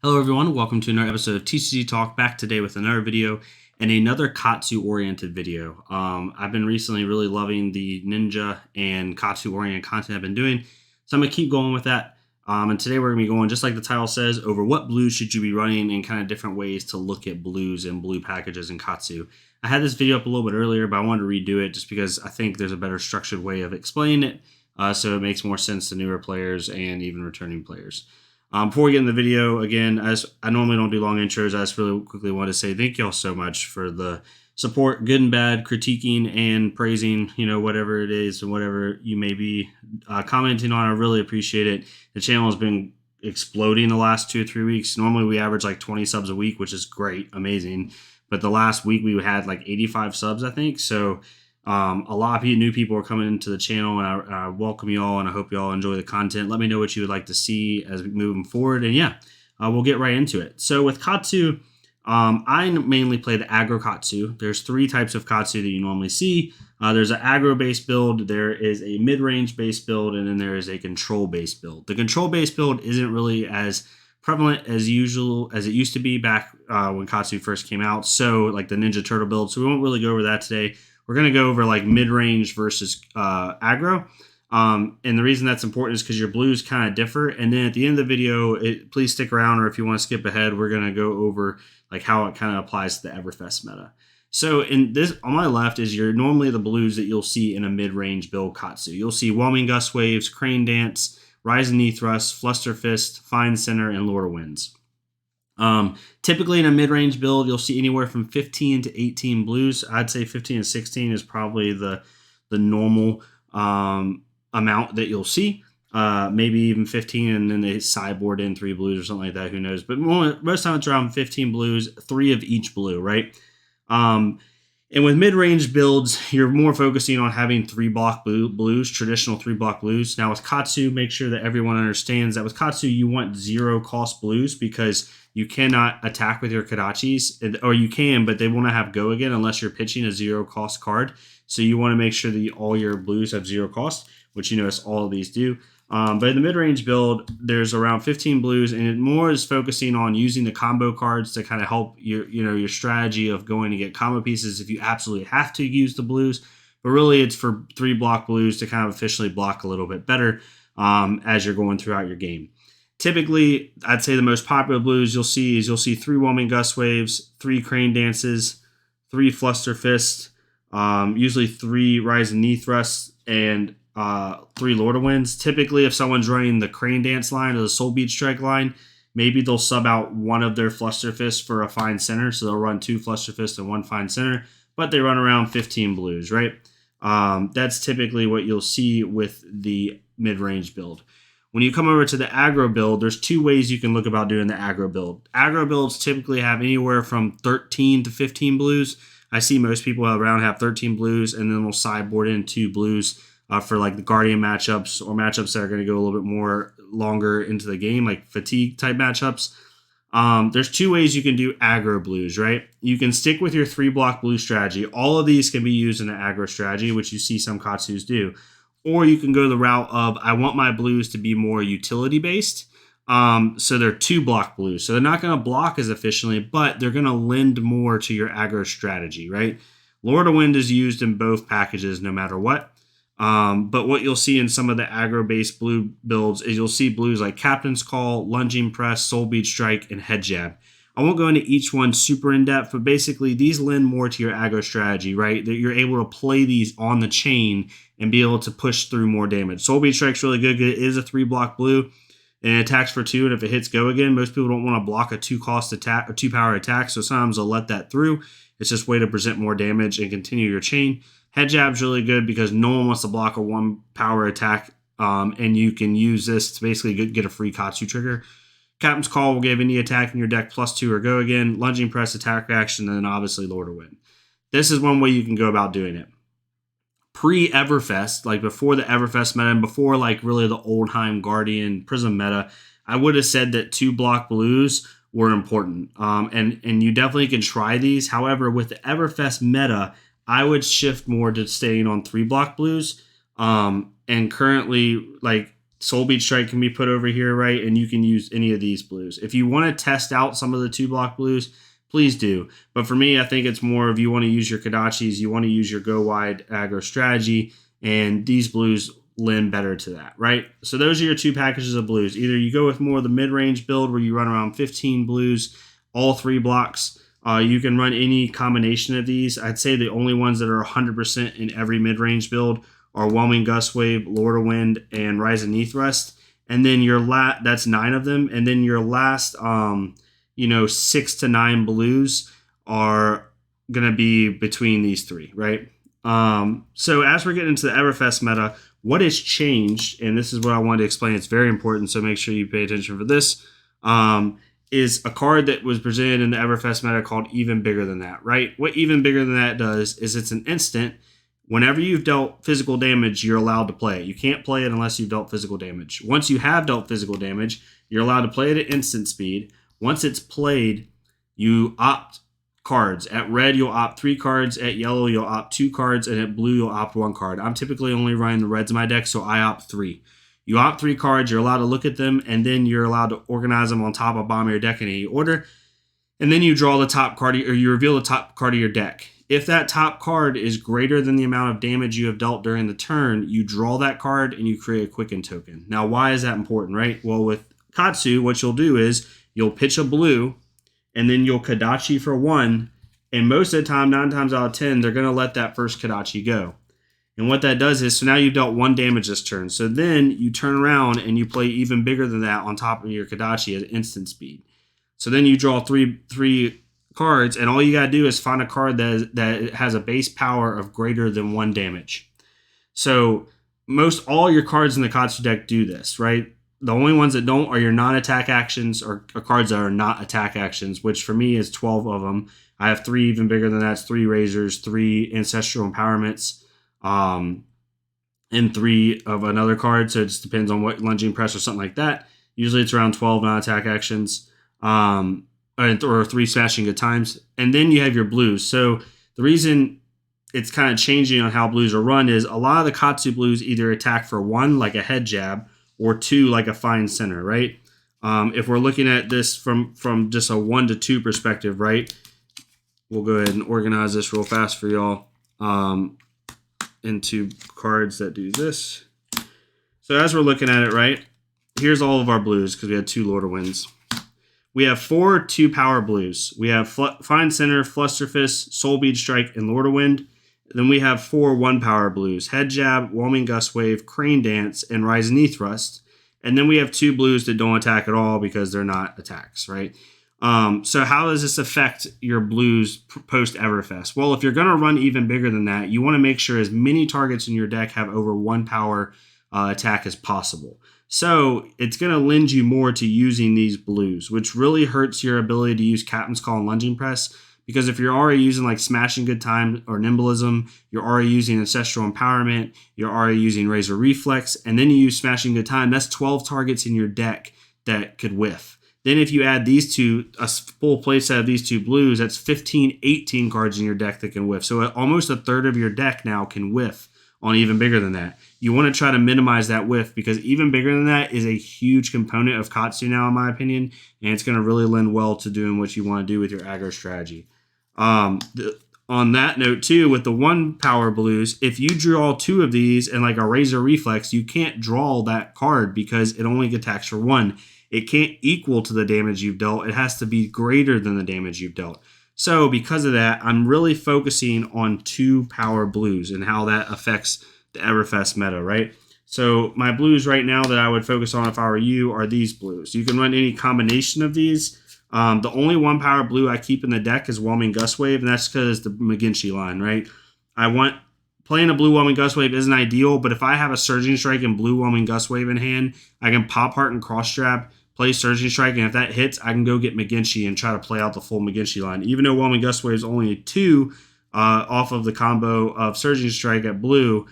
Hello everyone, welcome to another episode of TCG Talk, back today with another video and another Katsu oriented video. I've been recently really loving the Ninja and Katsu oriented content I've been doing, so I'm going to keep going with that. And today we're going to be going, just like the title says, over what blues should you be running and kind of different ways to look at blues and blue packages in Katsu. I had this video up a little bit earlier, but I wanted to redo it just because I think there's a better structured way of explaining it, so it makes more sense to newer players and even returning players. Before we get in the video, again, as I normally don't do long intros, I just really quickly want to say thank y'all so much for the support, good and bad, critiquing and praising, whatever it is and whatever you may be commenting on. I really appreciate it. The channel has been exploding the last 2 or 3 weeks. Normally we average like 20 subs a week, which is great, amazing. But the last week we had like 85 subs, I think. So a lot of new people are coming into the channel, and I welcome you all, and I hope you all enjoy the content. Let me know what you would like to see as we move forward, and yeah, we'll get right into it. So with Katsu, I mainly play the Aggro Katsu. There's 3 types of Katsu that you normally see. There's an aggro-based build, there is a mid-range based build, and then there is a control-based build. The control-based build isn't really as prevalent as usual as it used to be back when Katsu first came out, so like the Ninja Turtle build, so we won't really go over that today. We're going to go over like mid-range versus aggro. And the reason that's important is because your blues kind of differ. And then at the end of the video, please stick around, or if you want to skip ahead, we're going to go over like how it kind of applies to the Everfest meta. So in this, on my left is normally the blues that you'll see in a mid-range build Katsu. You'll see Whelming Gust Waves, Crane Dance, Rising Knee Thrust, Fluster Fist, Fine Center, and Lord of Winds. Typically in a mid-range build, you'll see anywhere from 15 to 18 blues. I'd say 15 and 16 is probably the normal amount that you'll see. Maybe even 15, and then they sideboard in 3 blues or something like that. Who knows? But most times it's around 15 blues, 3 of each blue, right? And with mid-range builds, you're more focusing on having 3-block blues, traditional 3-block blues. Now with Katsu, make sure that everyone understands that with Katsu, you want 0-cost blues, because you cannot attack with your Kodachis, or you can, but they want to have go again unless you're pitching a 0-cost card. So you want to make sure that all your blues have 0 cost, which you notice all of these do. But in the mid-range build, there's around 15 blues, and it more is focusing on using the combo cards to kind of help your strategy of going to get combo pieces if you absolutely have to use the blues. But really, it's for 3-block blues to kind of efficiently block a little bit better as you're going throughout your game. Typically, I'd say the most popular blues you'll see 3 Whelming Gust Waves, 3 Crane Dances, 3 Fluster Fists, usually 3 Rising Knee Thrusts, and 3 Lord of Winds. Typically, if someone's running the Crane Dance line or the Soul Beat Strike line, maybe they'll sub out one of their Fluster Fists for a Fine Center, so they'll run 2 Fluster Fists and 1 Fine Center, but they run around 15 blues, right? That's typically what you'll see with the mid-range build. When you come over to the aggro build, there's 2 ways you can look about doing the aggro build. Aggro builds typically have anywhere from 13 to 15 blues. I see most people around have 13 blues, and then we'll sideboard in 2 blues for like the Guardian matchups, or matchups that are going to go a little bit more longer into the game, like fatigue type matchups. There's 2 ways you can do aggro blues, right? You can stick with your 3-block blue strategy. All of these can be used in an aggro strategy, which you see some Katsus do. Or you can go the route of, I want my blues to be more utility based. So they're 2-block blues. So they're not going to block as efficiently, but they're going to lend more to your aggro strategy, right? Lord of Wind is used in both packages no matter what. But what you'll see in some of the aggro-based blue builds is you'll see blues like Captain's Call, Lunging Press, Soul Beat Strike, and Head Jab. I won't go into each one super in-depth, but basically these lend more to your aggro strategy, right? That you're able to play these on the chain and be able to push through more damage. Soul Beat Strike's really good. It is a 3-block blue, and it attacks for 2, and if it hits go again, most people don't want to block a 2-cost attack or 2-power attack, so sometimes they'll let that through. It's just a way to present more damage and continue your chain. Head Jab's really good because no one wants to block a 1-power attack, and you can use this to basically get a free Katsu trigger. Captain's Call will give any attack in your deck +2 or go again. Lunging Press, attack reaction, and then obviously Lord of Wind. This is one way you can go about doing it. Pre-Everfest, like before the Everfest meta and before like really the Oldheim Guardian Prism meta, I would have said that 2-block blues were important. And you definitely can try these. However, with the Everfest meta, I would shift more to staying on 3-block blues. And currently, like Soul Beat Strike can be put over here, right? And you can use any of these blues. If you want to test out some of the 2-block blues, please do. But for me, I think it's more of you want to use your Kodachis, you want to use your go wide aggro strategy, and these blues lend better to that, right? So those are your 2 packages of blues. Either you go with more of the mid-range build where you run around 15 blues, all 3 blocks. You can run any combination of these. I'd say the only ones that are 100% in every mid-range build are Whelming Gust Wave, Lord of Wind, and Rising Knee Thrust. And then your that's 9 of them. And then your last 6 to 9 blues are going to be between these 3, right? So as we're getting into the Everfest meta, what has changed, and this is what I wanted to explain, it's very important, so make sure you pay attention for this, is a card that was presented in the Everfest meta called Even Bigger Than That, right? What Even Bigger Than That does is it's an instant. Whenever you've dealt physical damage, you're allowed to play it. You can't play it unless you've dealt physical damage. Once you have dealt physical damage, you're allowed to play it at instant speed. Once it's played, you opt cards. At red, you'll opt 3 cards. At yellow, you'll opt 2 cards. And at blue, you'll opt 1 card. I'm typically only running the reds in my deck, so I opt 3. You opt 3 cards, you're allowed to look at them, and then you're allowed to organize them on top of bottom of your deck in any order. And then you draw the top card, or you reveal the top card of your deck. If that top card is greater than the amount of damage you have dealt during the turn, you draw that card and you create a Quicken token. Now, why is that important, right? Well, with Katsu, what you'll do is you'll pitch a blue, and then you'll Kodachi for 1, and most of the time, 9 times out of 10, they're going to let that first Kodachi go. And what that does is, so now you've dealt 1 damage this turn. So then you turn around and you play Even Bigger Than That on top of your Kodachi at instant speed. So then you draw three cards, and all you got to do is find a card that has a base power of greater than 1 damage. So most all your cards in the Katsu deck do this, right? The only ones that don't are your non-attack actions or cards that are not attack actions, which for me is 12 of them. I have 3 Even Bigger Than That, 3 Razors, 3 Ancestral Empowerments, and 3 of another card. So it just depends on what Lunging Press or something like that. Usually it's around 12 non-attack actions. Or 3 Smashing Good Times. And then you have your blues. So the reason it's kind of changing on how blues are run is a lot of the Katsu blues either attack for 1, like a head jab, or 2, like a fine center, right? If we're looking at this from just a 1 to 2 perspective, right? We'll go ahead and organize this real fast for y'all into cards that do this. So as we're looking at it, right? Here's all of our blues because we had 2 Lord of Winds. We have 4 2-power blues. We have Fine Center, Flusterfist, Soul Bead Strike, and Lord of Wind. Then we have 4 1-power blues. Head Jab, Whelming Gust Wave, Crane Dance, and Rising Knee Thrust. And then we have 2 blues that don't attack at all because they're not attacks, right? So how does this affect your blues post Everfest? Well, if you're going to run Even Bigger Than That, you want to make sure as many targets in your deck have over 1 power attack as possible. So it's going to lend you more to using these blues, which really hurts your ability to use Captain's Call and Lunging Press, because if you're already using like Smashing Good Time or Nimblism, you're already using Ancestral Empowerment, you're already using Razor Reflex, and then you use Smashing Good Time, that's 12 targets in your deck that could whiff. Then if you add these 2, a full play set of these 2 blues, that's 15, 18 cards in your deck that can whiff. So almost a third of your deck now can whiff on Even Bigger Than That. You want to try to minimize that whiff because Even Bigger Than That is a huge component of Katsu now, in my opinion, and it's going to really lend well to doing what you want to do with your aggro strategy. On that note, too, with the 1-power blues, if you draw 2 of these and like a Razor Reflex, you can't draw that card because it only attacks for 1. It can't equal to the damage you've dealt. It has to be greater than the damage you've dealt. So because of that, I'm really focusing on 2-power blues and how that affects the Everfest meta, right? So my blues right now that I would focus on if I were you are these blues. You can run any combination of these. The only 1-power blue I keep in the deck is Whelming Gust Wave, and that's because the McGinty line, right? Playing a blue Whelming Gust Wave isn't ideal, but if I have a Surging Strike and blue Whelming Gust Wave in hand, I can Pop Heart and Cross Strap, play Surging Strike, and if that hits, I can go get McGinty and try to play out the full McGinty line. Even though Whelming Gust Wave is only 2 off of the combo of Surging Strike at blue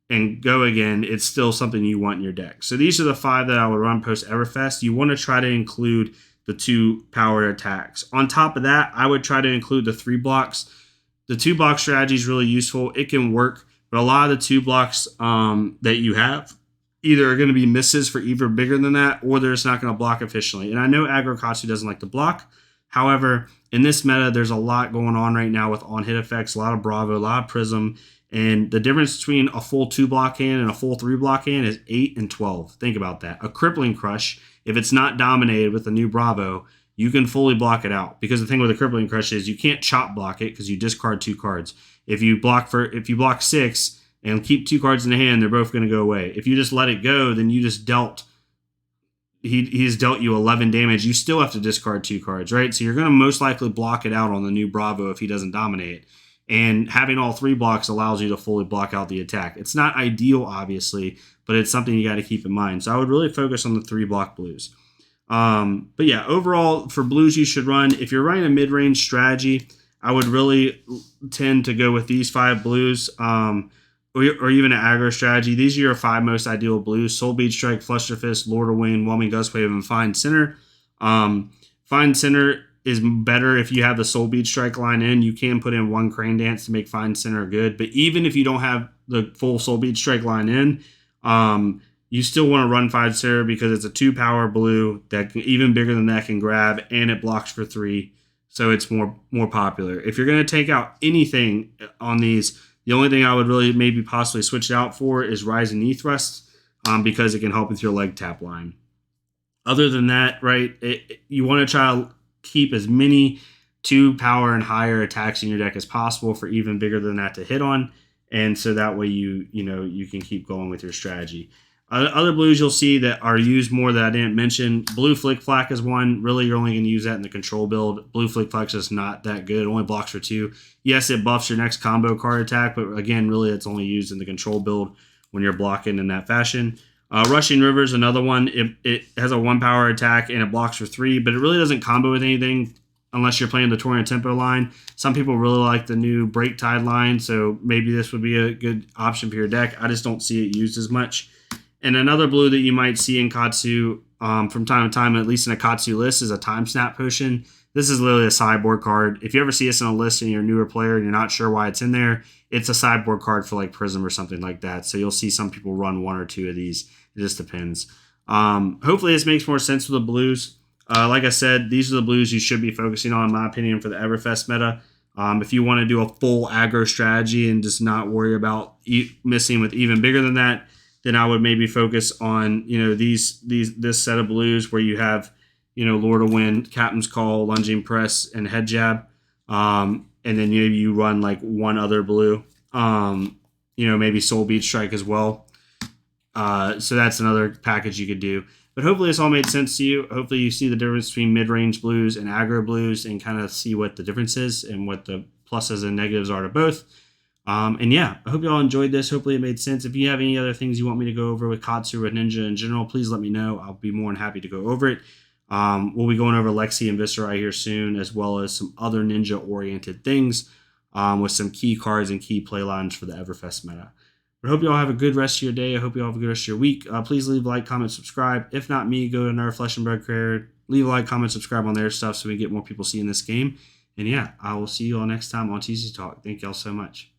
and go again, it's still something you want in your deck. So these are the 5 that I would run post Everfest. You want to try to include the 2-power attacks. On top of that, I would try to include the 3 blocks. The 2-block strategy is really useful. It can work, but a lot of the 2 blocks that you have, either are going to be misses for even bigger than that, or they're just not going to block efficiently. And I know Aggro Katsu doesn't like to block. However, in this meta, there's a lot going on right now with on-hit effects, a lot of Bravo, a lot of Prism, and the difference between a full 2-block hand and a full 3-block hand is 8 and 12. Think about that. A Crippling Crush, if it's not dominated with the new Bravo, you can fully block it out. Because the thing with a Crippling Crush is you can't chop block it because you discard 2 cards. If you block 6 and keep 2 cards in the hand, they're both going to go away. If you just let it go, then you just dealt. He's dealt you 11 damage. You still have to discard 2 cards, right? So you're going to most likely block it out on the new Bravo if he doesn't dominate it. And having all 3 blocks allows you to fully block out the attack. It's not ideal, obviously, but it's something you got to keep in mind. So I would really focus on the 3-block blues. But yeah, overall, for blues you should run, if you're running a mid-range strategy, I would really tend to go with these 5 blues. Or even an aggro strategy. These are your 5 most ideal blues: Soul Bead Strike, Fluster Fist, Lord of Wind, Whelming Gustwave, and Find Center. Find Center is better if you have the Soul Bead Strike line in. You can put in 1 Crane Dance to make Find Center good, but even if you don't have the full Soul Bead Strike line in, you still want to run Find Center because it's a 2-power blue that can, even bigger than that, can grab, and it blocks for 3, so it's more popular. If you're going to take out anything on these, the only thing I would really maybe possibly switch it out for is Rising Knee Thrust, because it can help with your leg tap line. Other than that, right, you want to try to keep as many 2-power and higher attacks in your deck as possible for even bigger than that to hit on, and so that way you can keep going with your strategy. Other blues you'll see that are used more that I didn't mention. Blue Flick Flack is one. Really, you're only going to use that in the control build. Blue Flick Flack is just not that good. It only blocks for 2. Yes, it buffs your next combo card attack, but again, really, it's only used in the control build when you're blocking in that fashion. Rushing River is another one. It has a 1-power attack and it blocks for 3, but it really doesn't combo with anything unless you're playing the Torian Tempo line. Some people really like the new Break Tide line, so maybe this would be a good option for your deck. I just don't see it used as much. And another blue that you might see in Katsu from time to time, at least in a Katsu list, is a Time Snap Potion. This is literally a sideboard card. If you ever see this in a list and you're a newer player and you're not sure why it's in there, it's a sideboard card for like Prism or something like that. So you'll see some people run 1 or 2 of these. It just depends. Hopefully this makes more sense with the blues. Like I said, these are the blues you should be focusing on, in my opinion, for the Everfest meta. If you want to do a full aggro strategy and just not worry about missing with even bigger than that, then I would maybe focus on this set of blues where you have Lord of Wind, Captain's Call, Lunging Press, and Head Jab, and then maybe you run like 1 other blue, maybe Soul Bead Strike as well. So that's another package you could do. But hopefully this all made sense to you. Hopefully you see the difference between mid-range blues and aggro blues and kind of see what the difference is and what the pluses and negatives are to both. And yeah, I hope you all enjoyed this. Hopefully it made sense. If you have any other things you want me to go over with Katsu or Ninja in general, please let me know. I'll be more than happy to go over it. We'll be going over Lexi and Viscerai here soon, as well as some other Ninja-oriented things with some key cards and key play lines for the Everfest meta. But I hope you all have a good rest of your day. I hope you all have a good rest of your week. Please leave a like, comment, subscribe. If not me, go to another Flesh and Blood creator. Leave a like, comment, subscribe on their stuff so we get more people seeing this game. And yeah, I will see you all next time on TCG Talk. Thank you all so much.